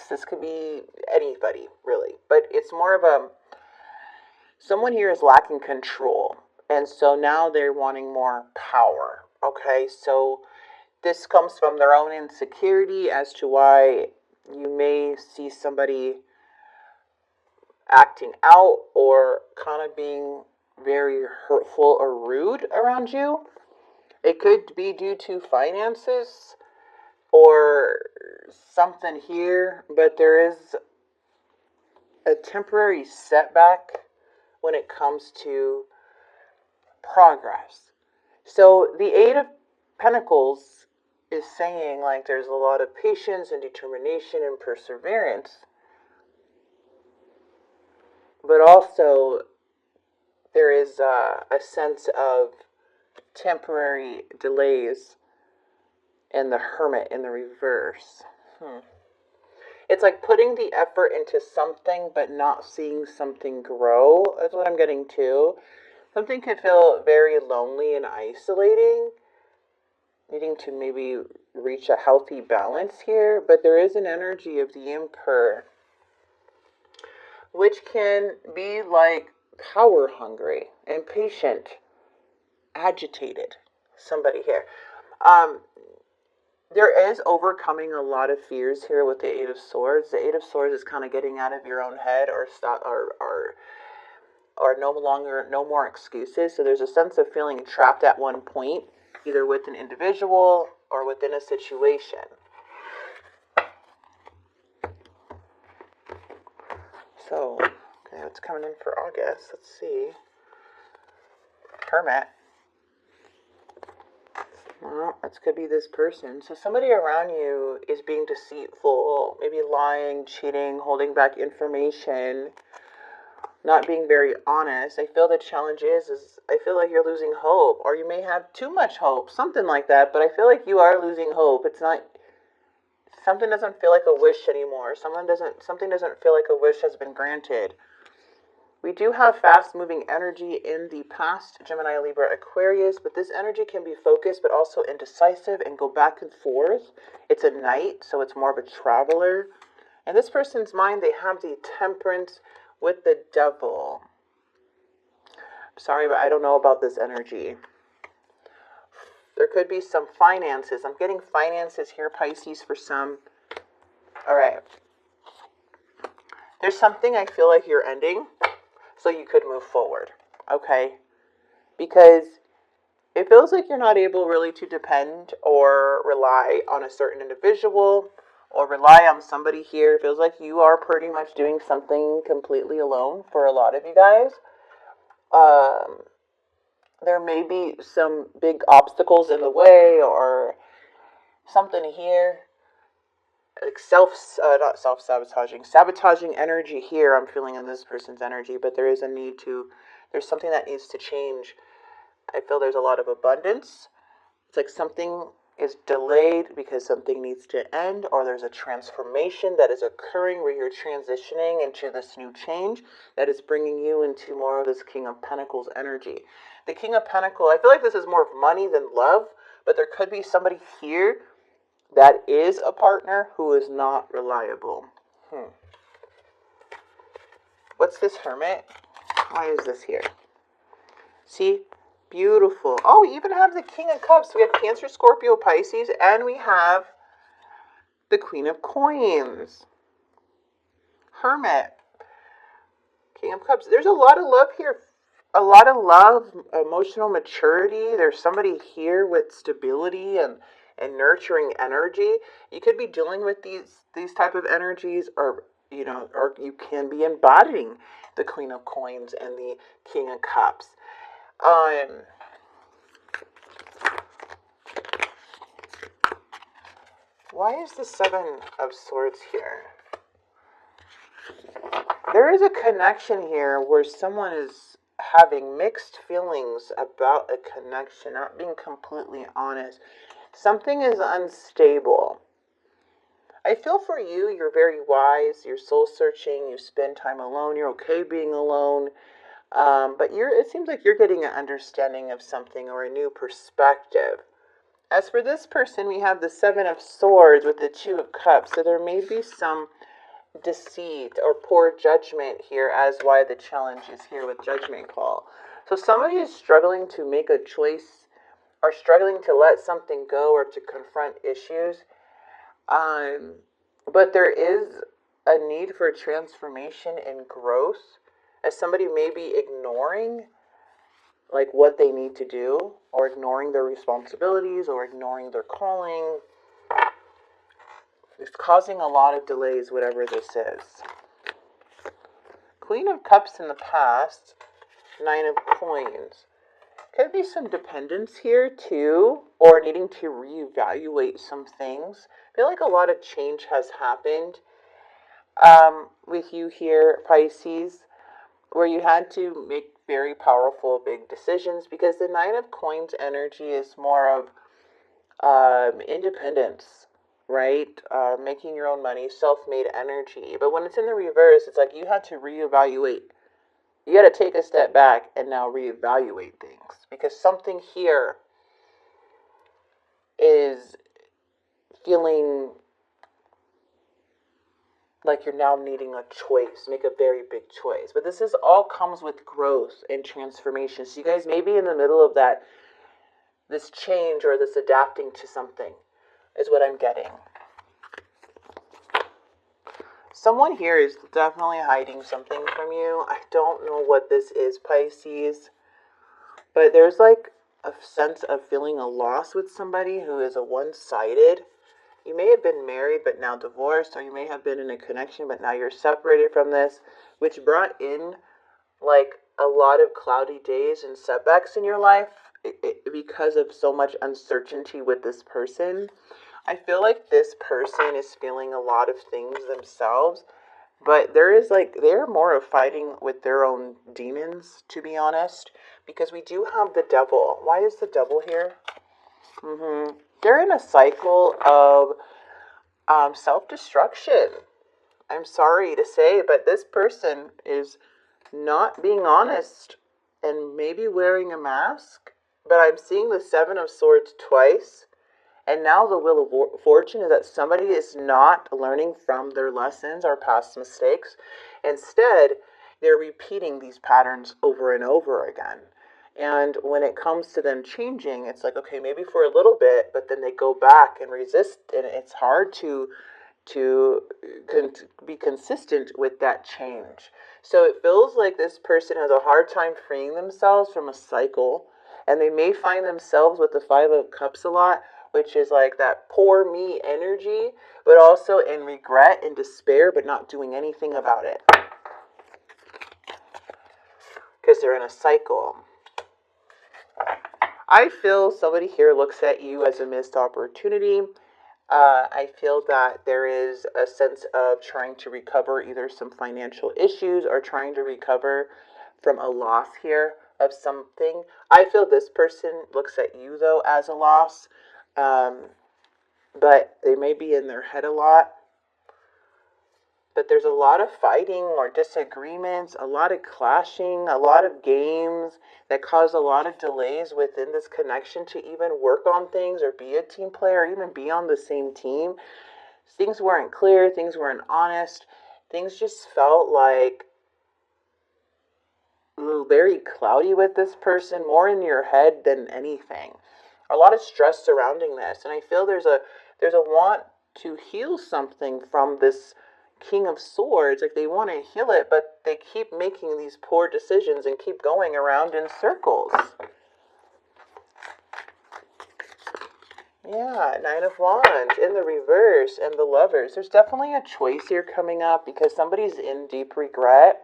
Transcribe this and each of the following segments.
This could be anybody, really. But it's more of a, someone here is lacking control. And so now they're wanting more power. Okay, so this comes from their own insecurity as to why you may see somebody acting out or kind of being very hurtful or rude around you. It could be due to finances or something here, but there is a temporary setback when it comes to progress. So the Eight of Pentacles is saying like there's a lot of patience and determination and perseverance, but also there is a sense of temporary delays and the Hermit in the reverse. It's like putting the effort into something but not seeing something grow. That's what I'm getting to. Something could feel very lonely and isolating, needing to maybe reach a healthy balance here, but there is an energy of the Emperor, which can be like power hungry, impatient, agitated. Somebody here. There is overcoming a lot of fears here with the Eight of Swords. The Eight of Swords is kind of getting out of your own head or no more excuses. So there's a sense of feeling trapped at one point, either with an individual or within a situation. So, okay, what's coming in for August? Let's see. Hermit. Well, this could be this person. So somebody around you is being deceitful, maybe lying, cheating, holding back information, not being very honest. I feel the challenge is I feel like you're losing hope, or you may have too much hope, something like that, but I feel like you are losing hope. It's not, something doesn't feel like a wish anymore. Something doesn't feel like a wish has been granted. We do have fast-moving energy in the past, Gemini, Libra, Aquarius, but this energy can be focused but also indecisive and go back and forth. It's a knight, so it's more of a traveler. In this person's mind, they have the Temperance with the Devil. I'm sorry, but I don't know about this energy. There could be some finances. I'm getting finances here, Pisces, for some. All right. There's something I feel like you're ending, so you could move forward, okay? Because it feels like you're not able really to depend or rely on a certain individual or rely on somebody here. It feels like you are pretty much doing something completely alone for a lot of you guys. There may be some big obstacles in the way or something here. Like sabotaging energy here I'm feeling in this person's energy, but there's something that needs to change. I feel there's a lot of abundance. It's like something is delayed because something needs to end, or there's a transformation that is occurring where you're transitioning into this new change that is bringing you into more of this King of Pentacles energy. The King of Pentacles, I feel like this is more of money than love, but there could be somebody here that is a partner who is not reliable. What's this Hermit? Why is this here? See? Beautiful. Oh, we even have the King of Cups. We have Cancer, Scorpio, Pisces, and we have the Queen of Coins. Hermit. King of Cups. There's a lot of love here. A lot of love, emotional maturity. There's somebody here with stability and nurturing energy. You could be dealing with these type of energies, or you can be embodying the Queen of Coins and the King of Cups. Why is the Seven of Swords here? There is a connection here where someone is having mixed feelings about a connection, not being completely honest. Something is unstable. I feel for you, you're very wise, you're soul searching, you spend time alone, you're okay being alone. But it seems like you're getting an understanding of something or a new perspective. As for this person, we have the Seven of Swords with the Two of Cups. So there may be some deceit or poor judgment here, as why the challenge is here with judgment call. So somebody is struggling to make a choice or struggling to let something go or to confront issues. But there is a need for transformation and growth, as somebody may be ignoring like what they need to do, or ignoring their responsibilities, or ignoring their calling. It's causing a lot of delays, whatever this is. Queen of Cups in the past, Nine of Coins. Could be some dependence here too, or needing to reevaluate some things. I feel like a lot of change has happened with you here, Pisces, where you had to make very powerful, big decisions, because the Nine of Coins energy is more of independence, right? Making your own money, self-made energy. But when it's in the reverse, it's like you had to reevaluate. You got to take a step back and now reevaluate things, because something here is feeling like you're now needing a choice, make a very big choice. But this is all comes with growth and transformation. So you guys may be in the middle of that, this change or this adapting to something is what I'm getting. Someone here is definitely hiding something from you. I don't know what this is, Pisces, but there's like a sense of feeling a loss with somebody who is a one-sided. You may have been married but now divorced, or you may have been in a connection but now you're separated from this, which brought in like a lot of cloudy days and setbacks in your life because of so much uncertainty with this person. I feel like this person is feeling a lot of things themselves, but they're more of fighting with their own demons, to be honest, because we do have the devil. Why is the devil here? They're in a cycle of self-destruction. I'm sorry to say, but this person is not being honest and maybe wearing a mask. But I'm seeing the Seven of Swords twice. And now the Wheel of Fortune is that somebody is not learning from their lessons or past mistakes. Instead, they're repeating these patterns over and over again. And when it comes to them changing, it's like, okay, maybe for a little bit, but then they go back and resist. And it's hard to be consistent with that change. So it feels like this person has a hard time freeing themselves from a cycle. And they may find themselves with the Five of Cups a lot, which is like that poor me energy, but also in regret and despair, but not doing anything about it. Because they're in a cycle. I feel somebody here looks at you as a missed opportunity. I feel that there is a sense of trying to recover either some financial issues or trying to recover from a loss here of something. I feel this person looks at you, though, as a loss. But they may be in their head a lot. But there's a lot of fighting or disagreements, a lot of clashing, a lot of games that cause a lot of delays within this connection to even work on things or be a team player or even be on the same team. Things weren't clear, things weren't honest. Things just felt like very cloudy with this person, more in your head than anything. A lot of stress surrounding this. And I feel there's a want to heal something from this King of Swords. Like they want to heal it, but they keep making these poor decisions and keep going around in circles. Yeah, Nine of Wands in the reverse and the Lovers. There's definitely a choice here coming up because somebody's in deep regret,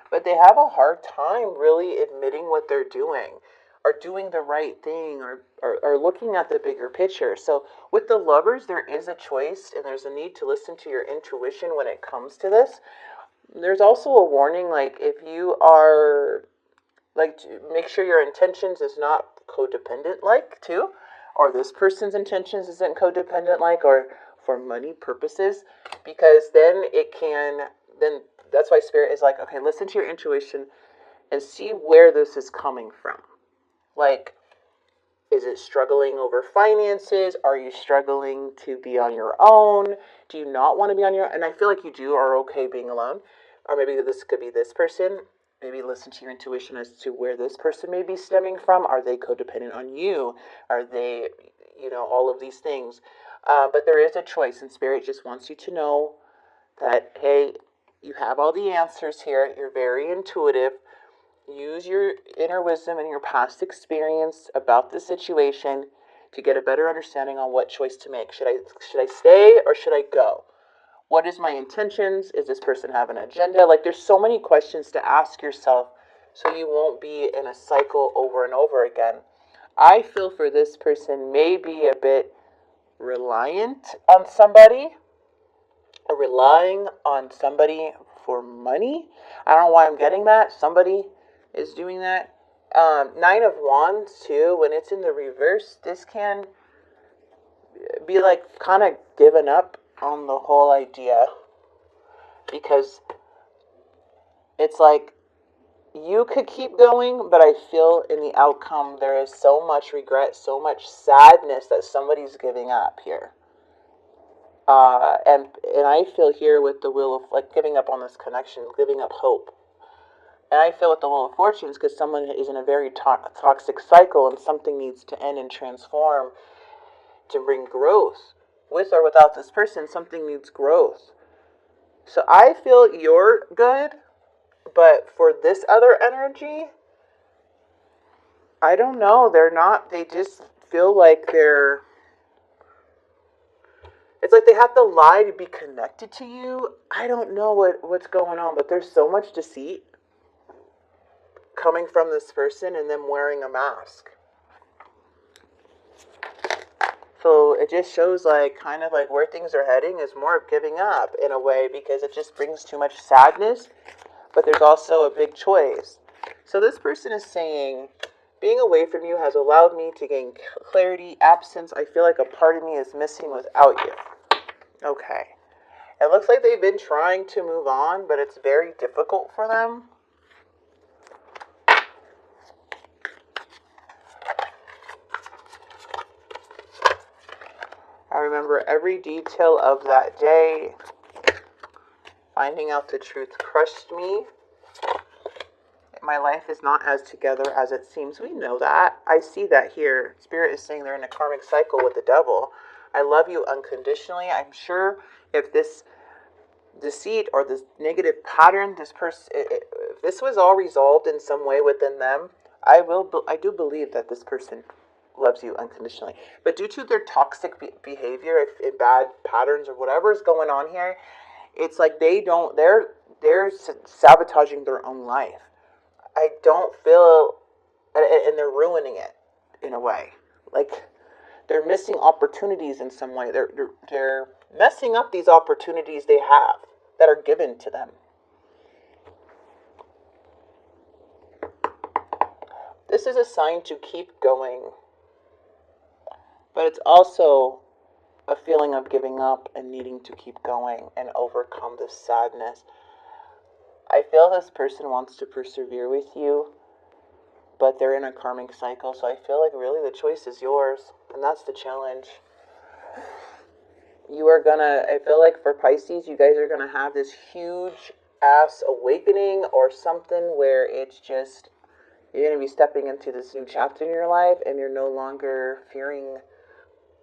but they have a hard time really admitting what they're doing or doing the right thing or looking at the bigger picture. So with the Lovers, there is a choice and there's a need to listen to your intuition when it comes to this. There's also a warning, like if you are, like, to make sure your intentions is not codependent like too, or this person's intentions isn't codependent like, or for money purposes, because then that's why Spirit is like, okay, listen to your intuition and see where this is coming from. Like, Is it struggling over finances? Are you struggling to be on your own? Do you not want to be on your own? And I feel like you do are okay being alone. Or maybe this could be this person. Maybe listen to your intuition as to where this person may be stemming from. Are they codependent on you? Are they, all of these things? But there is a choice, and Spirit just wants you to know that, hey, you have all the answers here. You're very intuitive. Use your inner wisdom and your past experience about the situation to get a better understanding on what choice to make. Should I stay or should I go? What is my intentions? Is this person have an agenda? Like, there's so many questions to ask yourself so you won't be in a cycle over and over again. I feel for this person may be a bit reliant on somebody, or relying on somebody for money. I don't know why I'm getting that. Somebody is doing that. Nine of Wands too, when it's in the reverse, this can be like kind of given up on the whole idea, because it's like you could keep going, but I feel in the outcome there is so much regret, so much sadness that somebody's giving up here. And I feel here with the Wheel of, like, giving up on this connection, giving up hope. And I feel with the Wheel of Fortunes, because someone is in a very toxic cycle and something needs to end and transform to bring growth. With or without this person, something needs growth. So I feel you're good, but for this other energy, I don't know. They're not, they just feel like they're, it's like they have to lie to be connected to you. I don't know what's going on, but there's so much deceit coming from this person and them wearing a mask. So it just shows like kind of like where things are heading is more of giving up in a way, because it just brings too much sadness, but there's also a big choice. So this person is saying, being away from you has allowed me to gain clarity. Absence, I feel like a part of me is missing without you. Okay. It looks like they've been trying to move on, but it's very difficult for them. I remember every detail of that day. Finding out the truth crushed me. My life is not as together as it seems. We know that. I see that here. Spirit is saying they're in a karmic cycle with the devil. I love you unconditionally. I'm sure if this deceit or this negative pattern, this person, if this was all resolved in some way within them, I do believe that this person loves you unconditionally. But due to their toxic behavior, if bad patterns or whatever is going on here, it's like they're sabotaging their own life. I don't feel, and they're ruining it in a way. Like they're missing opportunities in some way. They're messing up these opportunities they have that are given to them. This is a sign to keep going, but it's also a feeling of giving up and needing to keep going and overcome this sadness. I feel this person wants to persevere with you, but they're in a karmic cycle, so I feel like really the choice is yours, and that's the challenge. I feel like for Pisces, you guys are gonna have this huge ass awakening or something where it's just, you're gonna be stepping into this new chapter in your life, and you're no longer fearing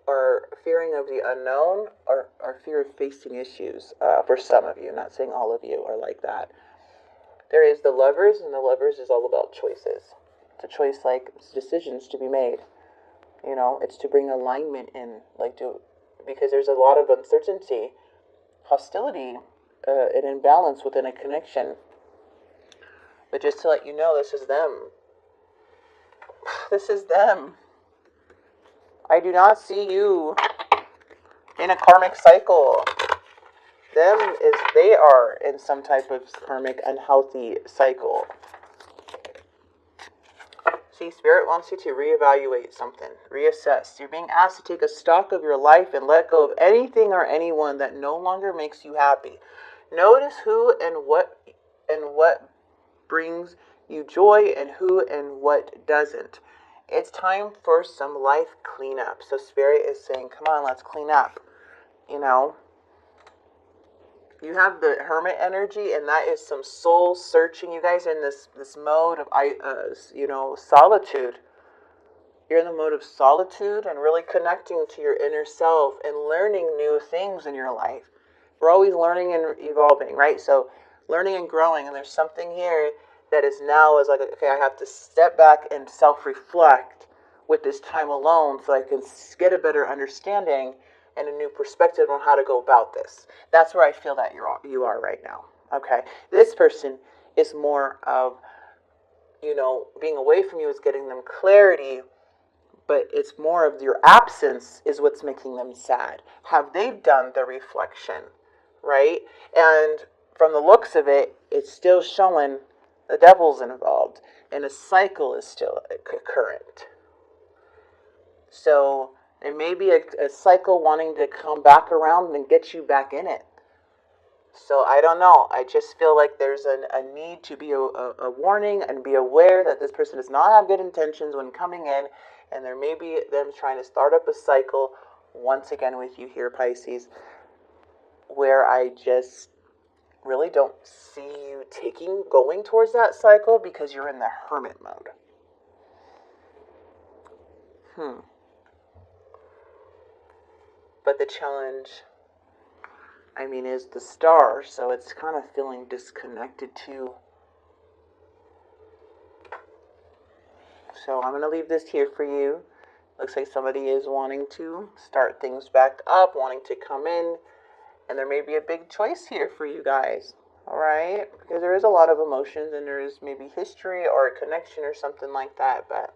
of the unknown, or fear of facing issues. For some of you, not saying all of you are like that. There is the Lovers, and the Lovers is all about choices. It's a choice, like it's decisions to be made. It's to bring alignment in, because there's a lot of uncertainty, hostility, an imbalance within a connection. But just to let you know, this is them. This is them. I do not see you in a karmic cycle. They are in some type of karmic unhealthy cycle. See, Spirit wants you to reevaluate something, reassess. You're being asked to take a stock of your life and let go of anything or anyone that no longer makes you happy. Notice who and what brings you joy and who and what doesn't. It's time for some life cleanup. So Spirit is saying, come on, let's clean up. You know, you have the Hermit energy, and that is some soul searching. You guys are in this mode of solitude. You're in the mode of solitude and really connecting to your inner self and learning new things in your life. We're always learning and evolving, right? So learning and growing, and there's something here that is now is like, okay, I have to step back and self-reflect with this time alone so I can get a better understanding and a new perspective on how to go about this. That's where I feel that you are right now. Okay, this person is more of, being away from you is getting them clarity, but it's more of your absence is what's making them sad. Have they done the reflection, right? And from the looks of it, it's still showing the devil's involved, and a cycle is still current. So there may be a cycle wanting to come back around and get you back in it. So I don't know. I just feel like there's a need to be a warning and be aware that this person does not have good intentions when coming in, and there may be them trying to start up a cycle once again with you here, Pisces, where I just really don't see you going towards that cycle because you're in the Hermit mode. But the challenge, is the star, so it's kind of feeling disconnected too. So I'm going to leave this here for you. Looks like somebody is wanting to start things back up, wanting to come in, and there may be a big choice here for you guys. All right? Because there is a lot of emotions, and there is maybe history or a connection or something like that, but